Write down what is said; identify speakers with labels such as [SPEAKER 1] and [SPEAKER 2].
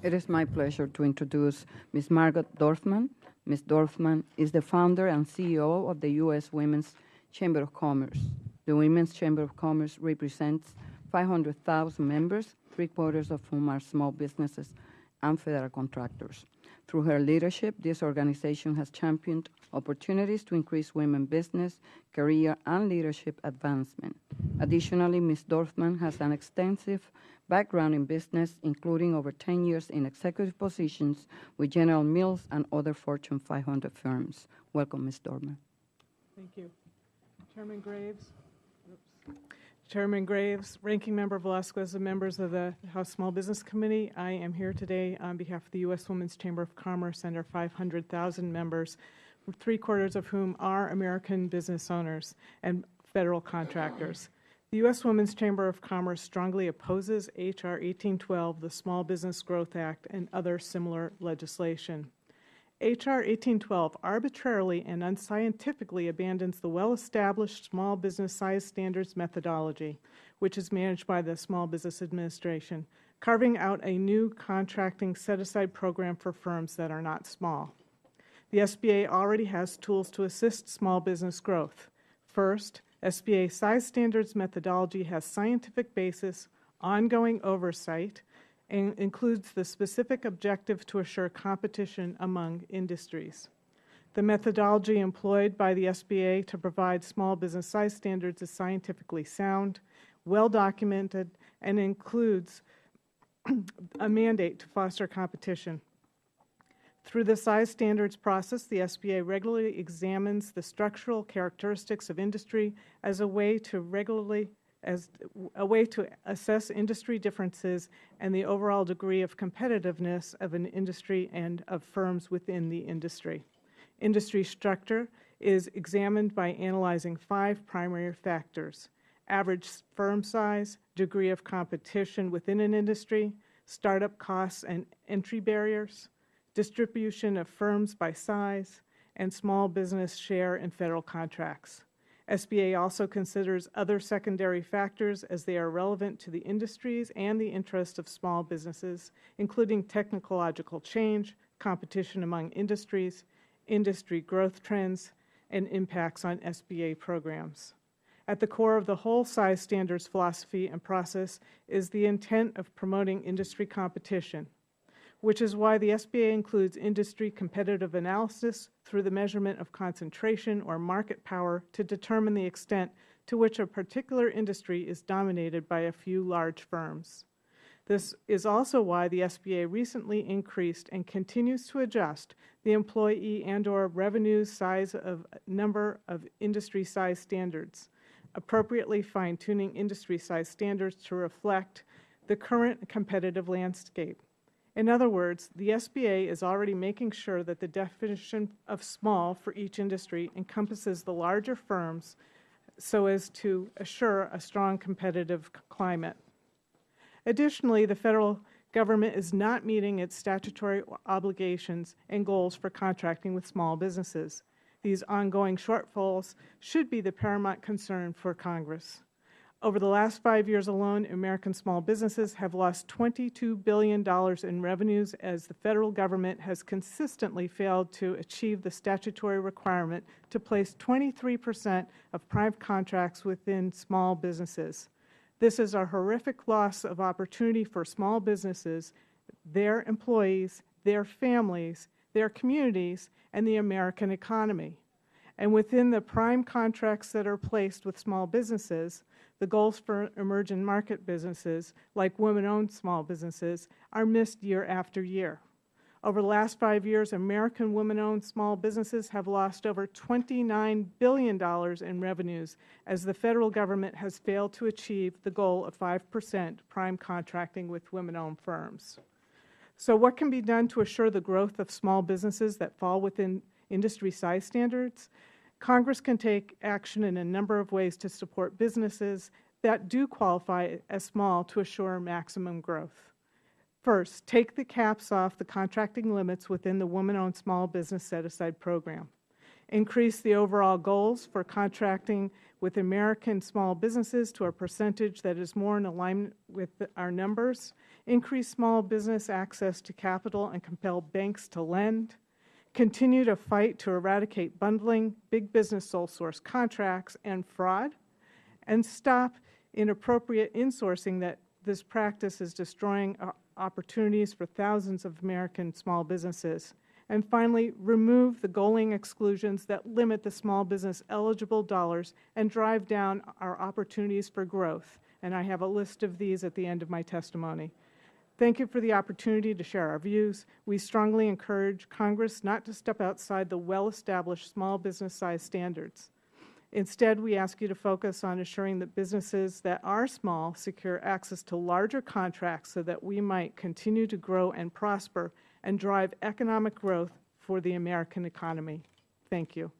[SPEAKER 1] It is my pleasure to introduce Ms. Margot Dorfman. Ms. Dorfman is the founder and CEO of the U.S. Women's Chamber of Commerce. The Women's Chamber of Commerce represents 500,000 members, three-quarters of whom are small businesses and federal contractors. Through her leadership, this organization has championed opportunities to increase women business, career, and leadership advancement. Additionally, Ms. Dorfman has an extensive background in business, including over 10 years in executive positions with General Mills and other Fortune 500 firms. Welcome, Ms. Dorfman.
[SPEAKER 2] Thank you. Chairman Graves. Chairman Graves, Ranking Member Velasquez, and members of the House Small Business Committee, I am here today on behalf of the U.S. Women's Chamber of Commerce and our 500,000 members, three-quarters of whom are American business owners and federal contractors. The U.S. Women's Chamber of Commerce strongly opposes H.R. 1812, the Small Business Growth Act, and other similar legislation. H.R. 1812 arbitrarily and unscientifically abandons the well-established small business size standards methodology, which is managed by the Small Business Administration, carving out a new contracting set-aside program for firms that are not small. The SBA already has tools to assist small business growth. First, SBA size standards methodology has scientific basis, ongoing oversight, and includes the specific objective to assure competition among industries. The methodology employed by the SBA to provide small business size standards is scientifically sound, well documented, and includes a mandate to foster competition. Through the size standards process, the SBA regularly examines the structural characteristics of industry as a way to assess industry differences and the overall degree of competitiveness of an industry and of firms within the industry. Industry structure is examined by analyzing 5 primary factors: average firm size, degree of competition within an industry, startup costs and entry barriers, distribution of firms by size, and small business share in federal contracts. SBA also considers other secondary factors as they are relevant to the industries and the interest of small businesses, including technological change, competition among industries, industry growth trends, and impacts on SBA programs. At the core of the whole size standards philosophy and process is the intent of promoting industry competition, which is why the SBA includes industry competitive analysis through the measurement of concentration or market power to determine the extent to which a particular industry is dominated by a few large firms. This is also why the SBA recently increased and continues to adjust the employee and/or revenue size of number of industry size standards, appropriately fine-tuning industry size standards to reflect the current competitive landscape. In other words, the SBA is already making sure that the definition of small for each industry encompasses the larger firms so as to assure a strong competitive climate. Additionally, the federal government is not meeting its statutory obligations and goals for contracting with small businesses. These ongoing shortfalls should be the paramount concern for Congress. Over the last 5 years alone, American small businesses have lost $22 billion in revenues as the federal government has consistently failed to achieve the statutory requirement to place 23% of prime contracts within small businesses. This is a horrific loss of opportunity for small businesses, their employees, their families, their communities, and the American economy. And within the prime contracts that are placed with small businesses, the goals for emerging market businesses, like women-owned small businesses, are missed year after year. Over the last 5 years, American women-owned small businesses have lost over $29 billion in revenues as the federal government has failed to achieve the goal of 5% prime contracting with women-owned firms. So what can be done to assure the growth of small businesses that fall within industry size standards? Congress can take action in a number of ways to support businesses that do qualify as small to assure maximum growth. First, take the caps off the contracting limits within the women-owned small business set-aside program. increase the overall goals for contracting with American small businesses to a percentage that is more in alignment with our numbers, increase small business access to capital and compel banks to lend, continue to fight to eradicate bundling, big business sole source contracts, and fraud, and stop inappropriate insourcing that this practice is destroying opportunities for thousands of American small businesses. And finally, remove the goaling exclusions that limit the small business eligible dollars and drive down our opportunities for growth. And I have a list of these at the end of my testimony. Thank you for the opportunity to share our views. We strongly encourage Congress not to step outside the well-established small business size standards. Instead, we ask you to focus on assuring that businesses that are small secure access to larger contracts so that we might continue to grow and prosper and drive economic growth for the American economy. Thank you.